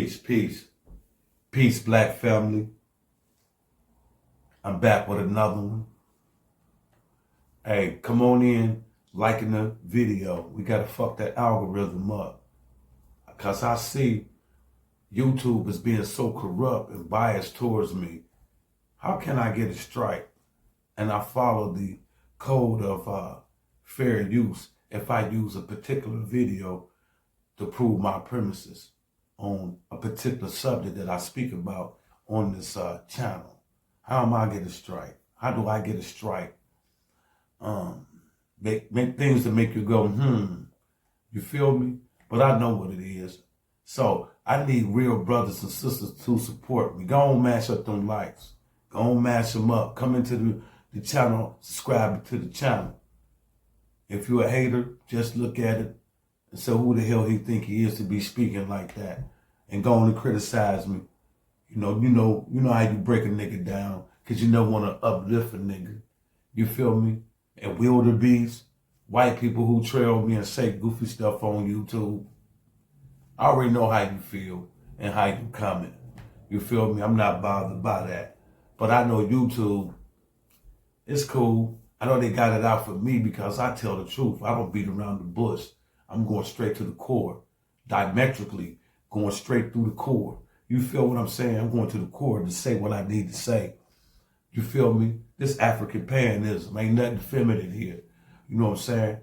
Peace, peace, peace, black family. I'm back with another one. Hey, come on in, liking the video. We gotta fuck that algorithm up. Cause I see YouTube is being so corrupt and biased towards me. How can I get a strike? And I follow the code of fair use if I use a particular video to prove my premises on a particular subject that I speak about on this channel. How am I get a strike? How do I get a strike? Make things that make you go, you feel me? But I know what it is. So I need real brothers and sisters to support me. Go on, mash up them likes. Go on, mash them up. Come into the channel, subscribe to the channel. If you're a hater, just look at it and say who the hell he think he is to be speaking like that. And go on and criticize me. You know how you break a nigga down because you never want to uplift a nigga. You feel me? And wildebeest, white people who trail me and say goofy stuff on YouTube. I already know how you feel and how you comment. You feel me? I'm not bothered by that. But I know YouTube, it's cool. I know they got it out for me because I tell the truth. I don't beat around the bush. I'm going straight to the core, diametrically going straight through the core. You feel what I'm saying? I'm going to the core to say what I need to say. You feel me? This African panism ain't nothing feminine here. You know what I'm saying?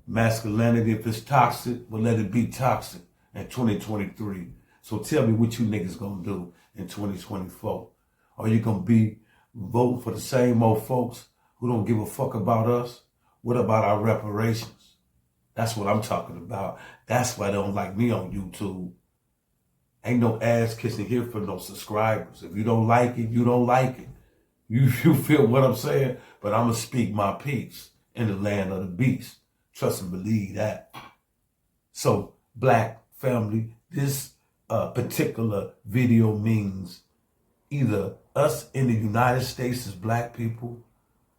Masculinity, if it's toxic, well, let it be toxic in 2023. So tell me what you niggas gonna do in 2024. Are you gonna be voting for the same old folks who don't give a fuck about us? What about our reparations? That's what I'm talking about. That's why they don't like me on YouTube. Ain't no ass kissing here for no subscribers. If you don't like it, you don't like it. You feel what I'm saying? But I'm going to speak my piece in the land of the beast. Trust and believe that. So, black family, this particular video means either us in the United States as black people,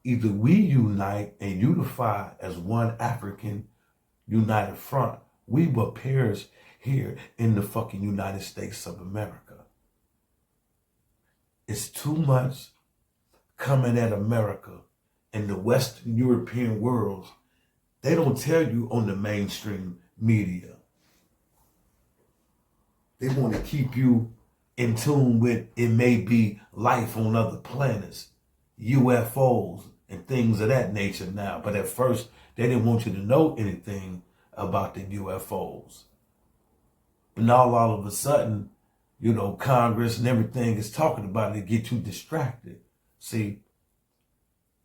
either we unite and unify as one African united front. We will perish here in the fucking United States of America. It's too much coming at America and the Western European worlds. They don't tell you on the mainstream media. They want to keep you in tune with it may be life on other planets, UFOs, and things of that nature now. But at first, they didn't want you to know anything about the UFOs. But now all of a sudden, Congress and everything is talking about it to get you distracted. See,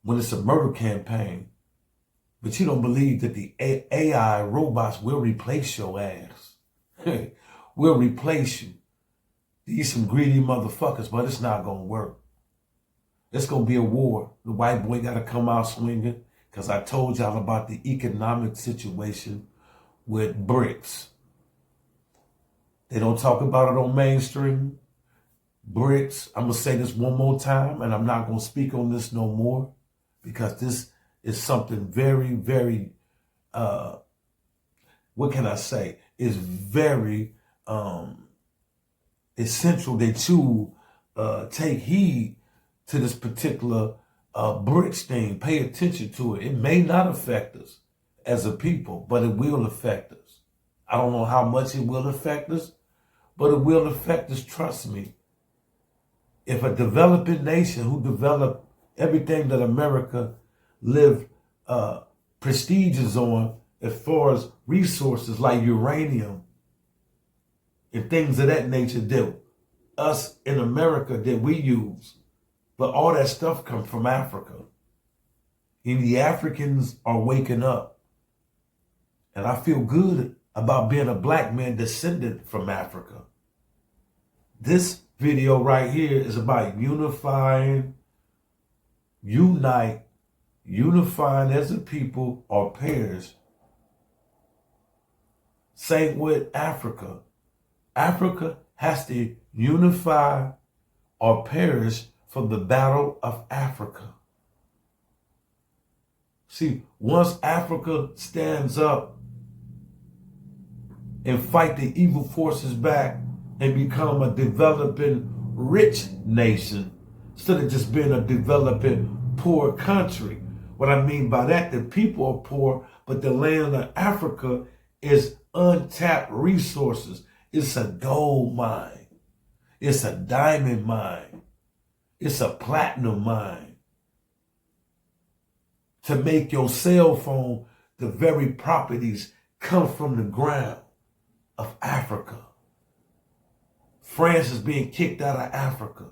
when it's a murder campaign, but you don't believe that the AI robots will replace your ass. Will replace you. These some greedy motherfuckers, but it's not going to work. It's going to be a war. The white boy got to come out swinging because I told y'all about the economic situation with BRICS. They don't talk about it on mainstream. BRICS, I'm going to say this one more time, and I'm not going to speak on this no more because this is something very, very, what can I say? It's very essential that you take heed to this particular BRICS thing. Pay attention to it. It may not affect us as a people, but it will affect us. I don't know how much it will affect us, but it will affect us, trust me. If a developing nation who developed everything that America lived prestiges on as far as resources like uranium and things of that nature that us in America that we use, but all that stuff comes from Africa. And the Africans are waking up. And I feel good about being a black man descended from Africa. This video right here is about unifying as a people or pairs. Same with Africa. Africa has to unify or perish for the battle of Africa. See, once Africa stands up and fight the evil forces back and become a developing rich nation instead of just being a developing poor country. What I mean by that, the people are poor, but the land of Africa is untapped resources. It's a gold mine. It's a diamond mine. It's a platinum mine. To make your cell phone, the very properties come from the ground of Africa. France is being kicked out of Africa.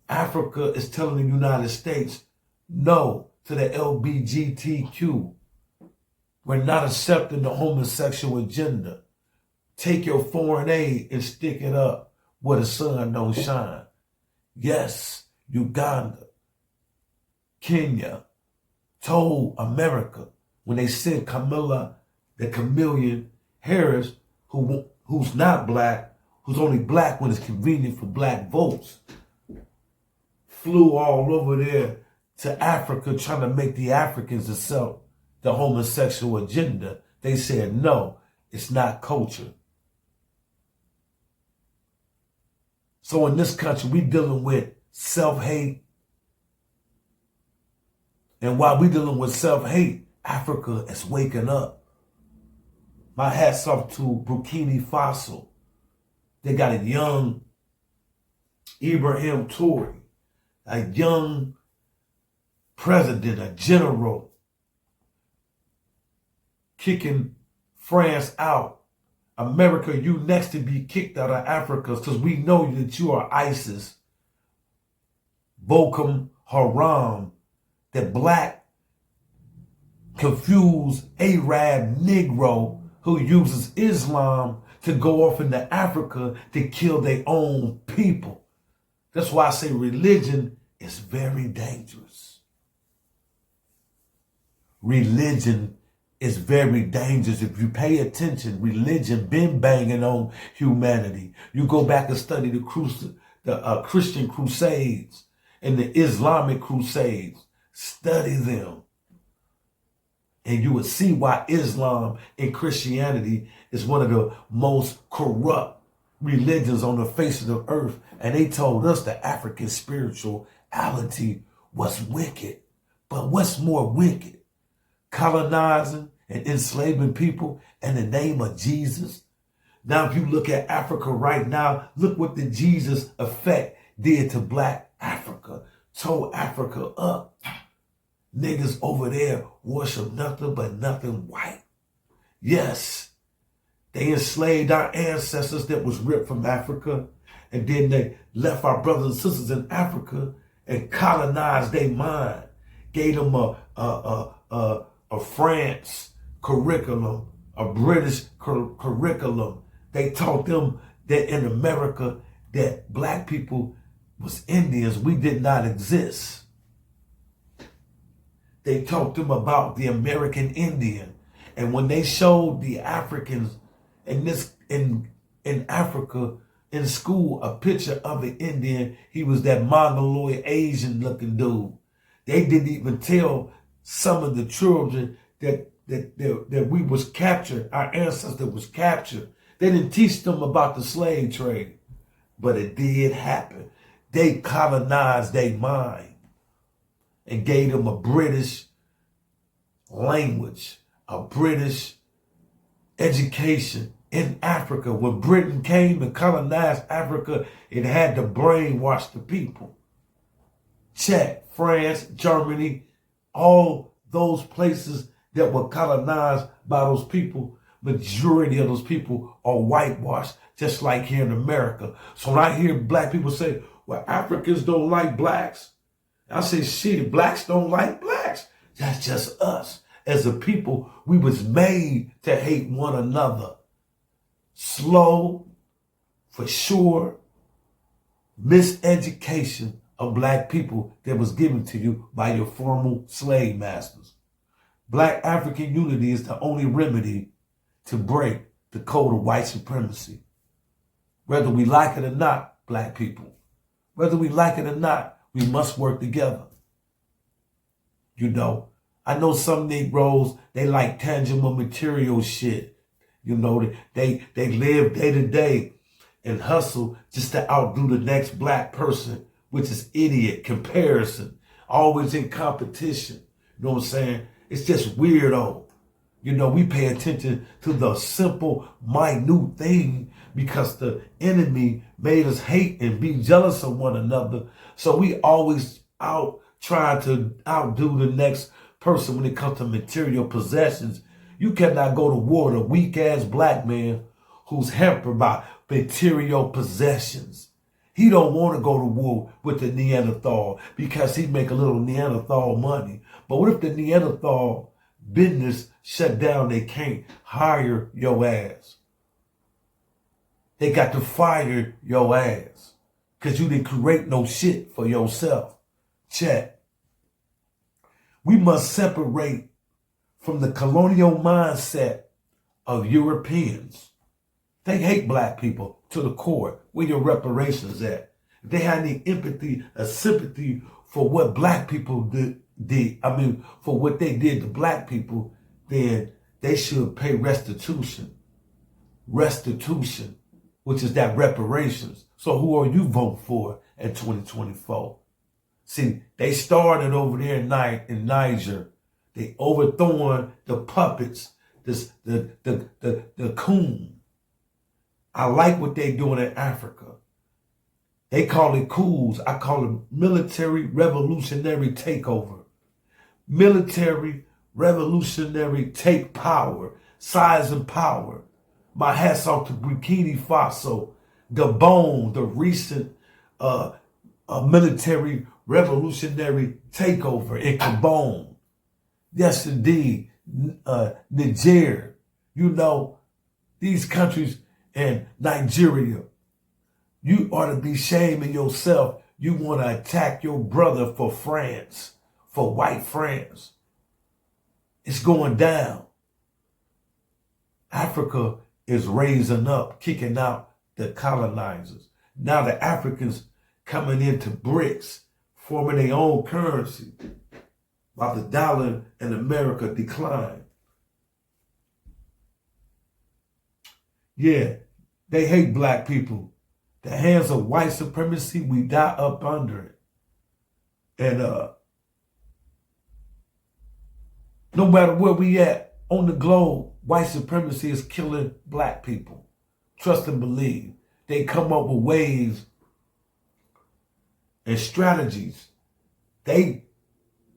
Africa is telling the United States no to the LGBTQ. We're not accepting the homosexual agenda. Take your foreign aid and stick it up where the sun don't shine. Yes, Uganda, Kenya told America when they sent Camilla, the chameleon Harris, who's not black, who's only black when it's convenient for black votes, flew all over there to Africa trying to make the Africans accept the homosexual agenda. They said, no, it's not culture. So in this country, we dealing with self-hate. And while we dealing with self-hate, Africa is waking up. My hat's off to Burkina Faso. They got a young Ibrahim Toure, a young president, a general, kicking France out. America, you next to be kicked out of Africa because we know that you are ISIS, Boko Haram, that black, confused Arab Negro who uses Islam to go off into Africa to kill their own people. That's why I say religion is very dangerous. Religion is very dangerous. If you pay attention, religion been banging on humanity. You go back and study the Christian Crusades and the Islamic Crusades. Study them. And you would see why Islam and Christianity is one of the most corrupt religions on the face of the earth. And they told us that African spirituality was wicked. But what's more wicked? Colonizing and enslaving people in the name of Jesus. Now, if you look at Africa right now, look what the Jesus effect did to black Africa. Tore Africa up. Niggas over there worship nothing but nothing white. Yes, they enslaved our ancestors that was ripped from Africa, and then they left our brothers and sisters in Africa and colonized their mind, gave them a France curriculum, a British curriculum. They taught them that in America that black people was Indians. We did not exist. They taught them about the American Indian. And when they showed the Africans in Africa in school a picture of an Indian, he was that Mongoloid Asian looking dude. They didn't even tell some of the children that we was captured, our ancestor was captured. They didn't teach them about the slave trade, but it did happen. They colonized their mind and gave them a British language, a British education in Africa. When Britain came and colonized Africa, it had to brainwash the people. Check France, Germany, all those places that were colonized by those people, majority of those people are whitewashed, just like here in America. So when I hear black people say, well, Africans don't like blacks, I say, shit, blacks don't like blacks. That's just us. As a people, we was made to hate one another. Slow, for sure, miseducation of black people that was given to you by your formal slave masters. Black African unity is the only remedy to break the code of white supremacy. Whether we like it or not, black people, whether we like it or not, we must work together. You know, I know some Negroes, they like tangible material shit. You know, they live day to day and hustle just to outdo the next black person, which is idiot, comparison, always in competition. You know what I'm saying? It's just weirdo. You know, we pay attention to the simple, minute thing because the enemy made us hate and be jealous of one another. So we always out trying to outdo the next person when it comes to material possessions. You cannot go to war with a weak-ass black man who's hampered by material possessions. He don't want to go to war with the Neanderthal because he make a little Neanderthal money. But what if the Neanderthal business shut down? They can't hire your ass. They got to fire your ass because you didn't create no shit for yourself. Check. We must separate from the colonial mindset of Europeans. They hate black people to the core. Where your reparations at? If they had any empathy or sympathy for what black people for what they did to black people, then they should pay restitution. Restitution, which is that reparations. So who are you voting for in 2024? See, they started over there in Niger. They overthrowing the puppets, the coon. I like what they doing in Africa. They call it coups. I call it military revolutionary takeover. Military revolutionary take power, size and power. My hats off to Burkina Faso, Gabon, the recent military revolutionary takeover in Gabon. Yes, indeed. Niger, you know, these countries and Nigeria, you ought to be shaming yourself. You want to attack your brother for France, for white France. It's going down. Africa is raising up, kicking out the colonizers. Now the Africans coming into BRICS, forming their own currency, while the dollar in America decline. Yeah, they hate black people. The hands of white supremacy, we die up under it. And no matter where we at on the globe, white supremacy is killing black people. Trust and believe. They come up with ways and strategies. They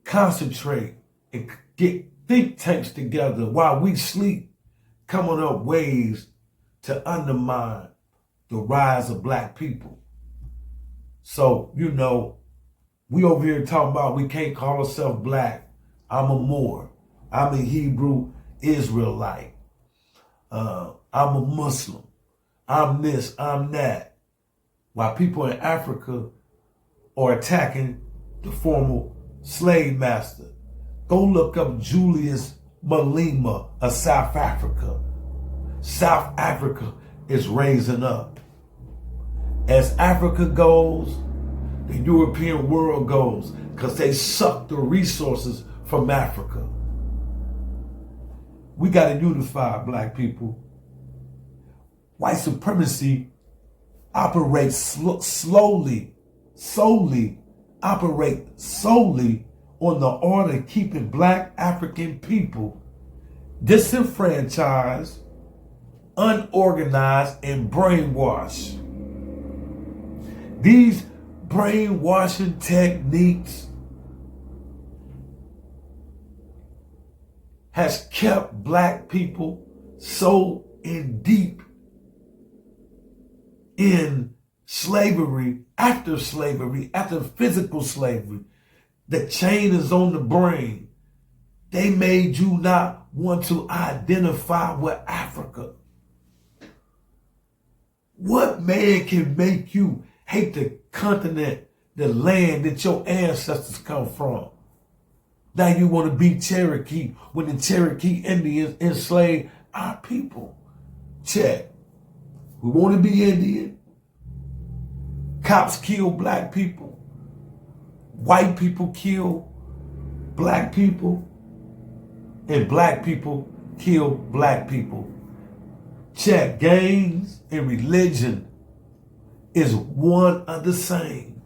concentrate and get think tanks together while we sleep, coming up ways to undermine the rise of black people. So, you know, we over here talking about we can't call ourselves black. I'm a Moor. I'm a Hebrew Israelite. I'm a Muslim. I'm this, I'm that. While people in Africa are attacking the former slave master. Go look up Julius Malema of South Africa. South Africa is raising up. As Africa goes, the European world goes, because they suck the resources from Africa. We got to unify, black people. White supremacy operates solely on the order of keeping black African people disenfranchised, unorganized, and brainwashed. These brainwashing techniques has kept black people so in deep in slavery, after physical slavery. The chain is on the brain. They made you not want to identify with Africa. What man can make you hate the continent, the land that your ancestors come from? Now you want to be Cherokee when the Cherokee Indians enslaved our people. Check. We want to be Indian. Cops kill black people. White people kill black people. And black people kill black people. Check. Gangs and religion is one and the same.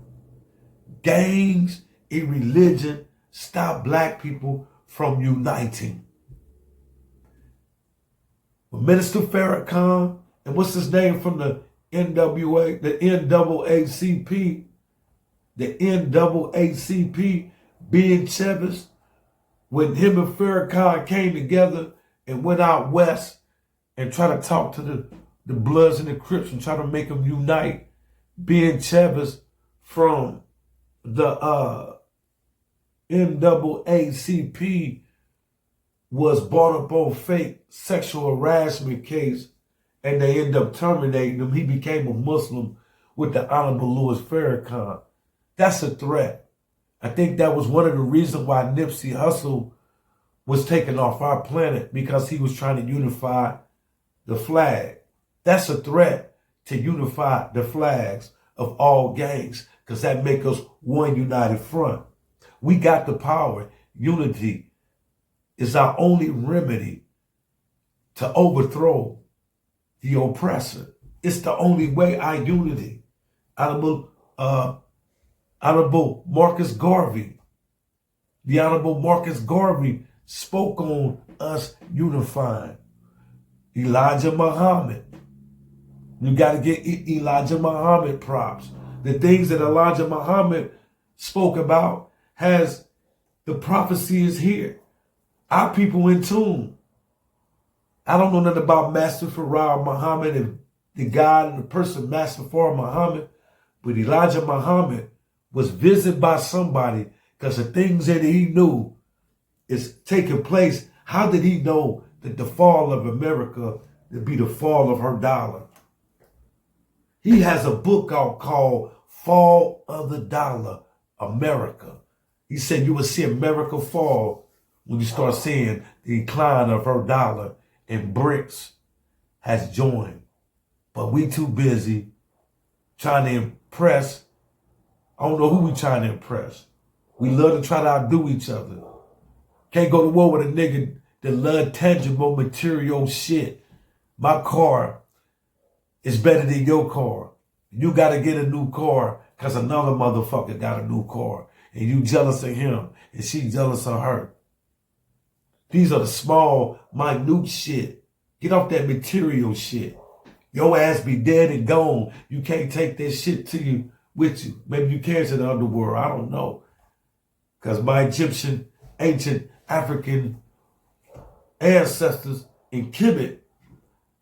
Gangs and religion stop black people from uniting. When Minister Farrakhan and what's his name from the NWA, the NAACP, being Chevis, when him and Farrakhan came together and went out west and try to talk to the Bloods and the Crips and try to make them unite, being Chevis from the NAACP was brought up on fake sexual harassment case, and they ended up terminating him. He became a Muslim with the Honorable Louis Farrakhan. That's a threat. I think that was one of the reasons why Nipsey Hussle was taken off our planet, because he was trying to unify the flag. That's a threat, to unify the flags of all gangs, because that makes us one united front. We got the power. Unity is our only remedy to overthrow the oppressor. It's the only way. Our unity. Honorable Marcus Garvey, the Honorable Marcus Garvey spoke on us unifying. Elijah Muhammad. You got to get Elijah Muhammad props. The things that Elijah Muhammad spoke about has, the prophecy is here. Our people in tune. I don't know nothing about Master Farah Muhammad and the God and the person Master Farah Muhammad, but Elijah Muhammad was visited by somebody, because the things that he knew is taking place. How did he know that the fall of America would be the fall of her dollar? He has a book out called Fall of the Dollar, America. He said you will see America fall when you start seeing the decline of her dollar, and BRICS has joined. But we too busy trying to impress. I don't know who we trying to impress. We love to try to outdo each other. Can't go to war with a nigga that love tangible material shit. My car is better than your car. You got to get a new car because another motherfucker got a new car. And you jealous of him and she jealous of her. These are the small, minute shit. Get off that material shit. Your ass be dead and gone. You can't take that shit to you with you. Maybe you can to the underworld. I don't know. Because my Egyptian, ancient African ancestors in Kemet,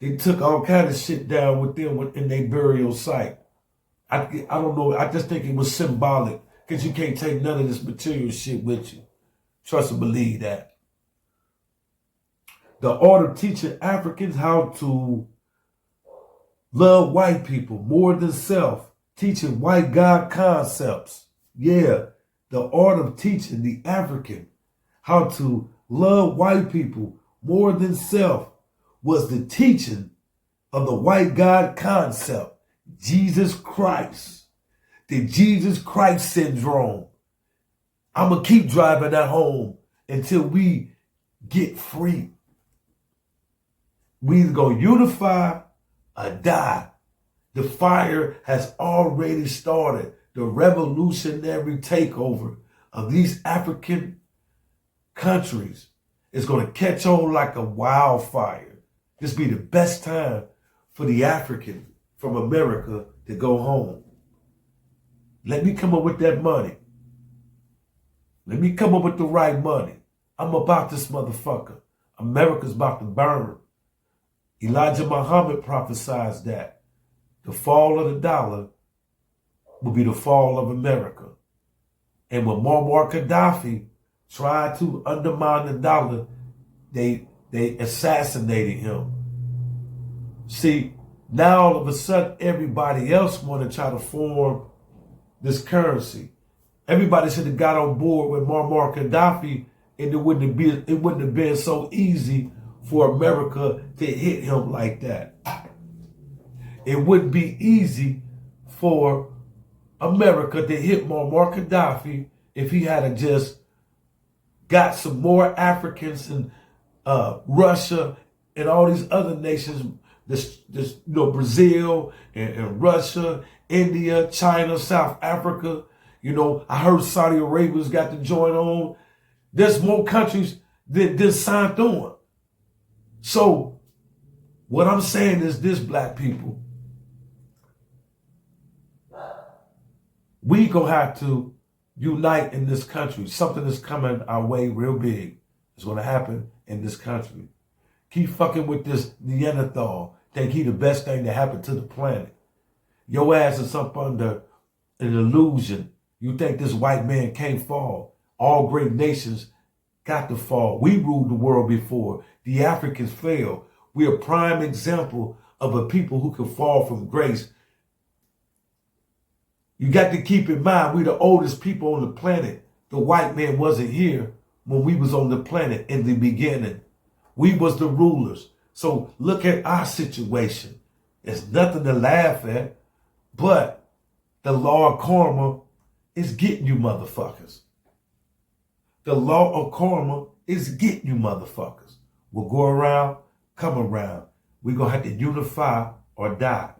they took all kind of shit down with them in their burial site. I don't know. I just think it was symbolic, because you can't take none of this material shit with you. Trust and believe that. The art of teaching Africans how to love white people more than self. Teaching white God concepts. Yeah, the art of teaching the African how to love white people more than self was the teaching of the white God concept, Jesus Christ. The Jesus Christ syndrome. I'm going to keep driving that home until we get free. We either going to unify or die. The fire has already started. The revolutionary takeover of these African countries is going to catch on like a wildfire. This be the best time for the African from America to go home. Let me come up with that money. Let me come up with the right money. I'm about this motherfucker. America's about to burn. Elijah Muhammad prophesied that the fall of the dollar will be the fall of America. And when Muammar Gaddafi tried to undermine the dollar, they assassinated him. See, now all of a sudden everybody else want to try to form this currency. Everybody should have got on board with Muammar Gaddafi, and it wouldn't have been so easy for America to hit him like that. It wouldn't be easy for America to hit Muammar Gaddafi if he had just got some more Africans in Russia and all these other nations Brazil and Russia, India, China, South Africa. I heard Saudi Arabia's got to join on. There's more countries that signed on. So what I'm saying is this, black people, we gonna have to unite in this country. Something is coming our way real big. It's gonna happen in this country. Keep fucking with this Neanderthal. Think he the best thing that happened to the planet. Your ass is up under an illusion. You think this white man can't fall. All great nations got to fall. We ruled the world before. The Africans failed. We're a prime example of a people who can fall from grace. You got to keep in mind, we're the oldest people on the planet. The white man wasn't here when we was on the planet in the beginning. We was the rulers. So look at our situation. It's nothing to laugh at, but the law of karma is getting you motherfuckers. The law of karma is getting you motherfuckers. We'll go around, come around. We're going to have to unify or die.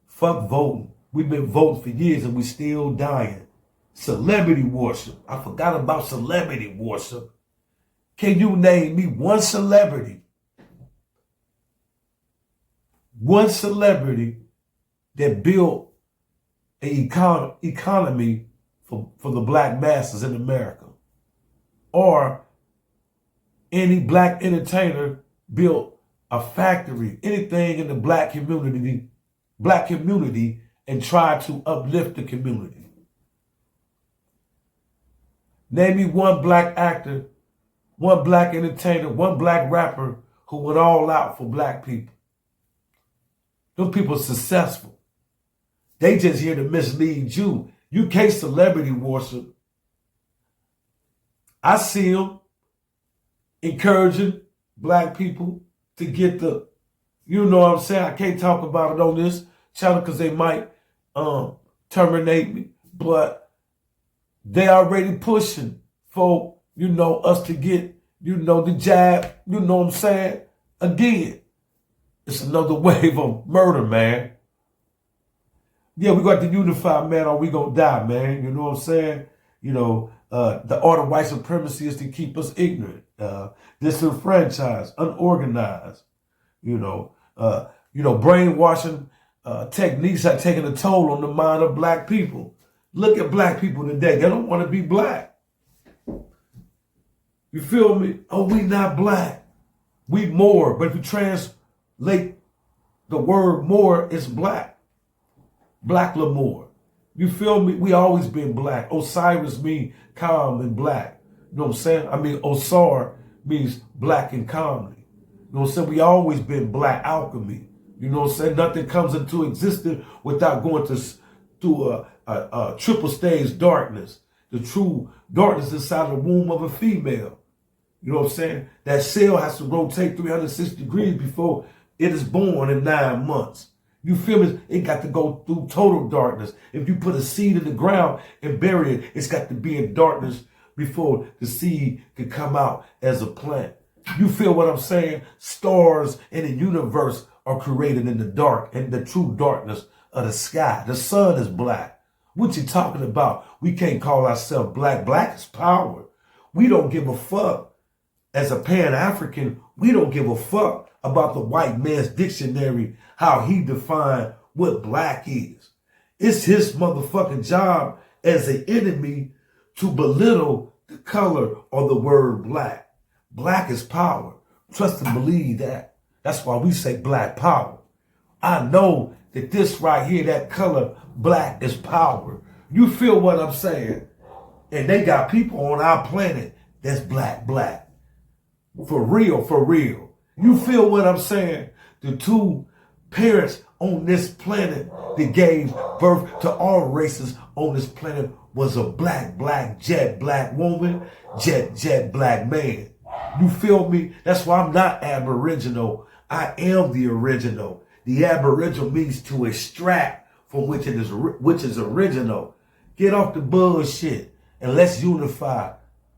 Fuck voting. We've been voting for years and we still dying. Celebrity worship. I forgot about celebrity worship. Can you name me one celebrity? One celebrity that built an economy for the black masses in America? Or any black entertainer built a factory, anything in the black community, and tried to uplift the community? Name me one black actor, one black entertainer, one black rapper who went all out for black people. Those people are successful. They just here to mislead you. You can't celebrity worship. I see them encouraging black people to get the, you know what I'm saying? I can't talk about it on this channel because they might terminate me, but they already pushing for, us to get, the jab, you know what I'm saying? Again, it's another wave of murder, man. Yeah, we got to unify, man, or we gonna die, man. You know what I'm saying? The art of white supremacy is to keep us ignorant, disenfranchised, unorganized. Brainwashing techniques have taken a toll on the mind of black people. Look at black people today. They don't want to be black. You feel me? Oh, we not black. We more. But if you translate the word more, it's black. Black Lamore. You feel me? We always been black. Osiris means calm and black. You know what I'm saying? I mean, Osar means black and calmly. You know what I'm saying? We always been black alchemy. You know what I'm saying? Nothing comes into existence without going through a triple stage darkness. The true darkness inside the womb of a female. You know what I'm saying? That cell has to rotate 360 degrees before it is born in 9 months. You feel me? It got to go through total darkness. If you put a seed in the ground and bury it, it's got to be in darkness before the seed can come out as a plant. You feel what I'm saying? Stars in the universe are created in the dark, in the true darkness of the sky. The sun is black. What you talking about? We can't call ourselves black. Black is power. We don't give a fuck. As a Pan-African, we don't give a fuck about the white man's dictionary, how he defined what black is. It's his motherfucking job as an enemy to belittle the color or the word black. Black is power. Trust and believe that. That's why we say black power. I know that this right here, that color, black is power. You feel what I'm saying? And they got people on our planet that's black. For real, for real. You feel what I'm saying? The two parents on this planet that gave birth to all races on this planet was a black jet black woman, jet black man. You feel me? That's why I'm not Aboriginal. I am the original. The Aboriginal means to extract from which is original. Get off the bullshit and let's unify.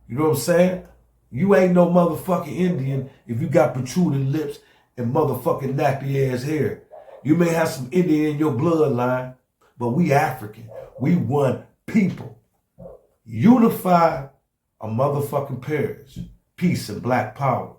You know what I'm saying? You ain't no motherfucking Indian if you got protruding lips and motherfucking nappy ass hair. You may have some Indian in your bloodline, but we African. We one people. Unify a motherfucking perish. Peace and black power.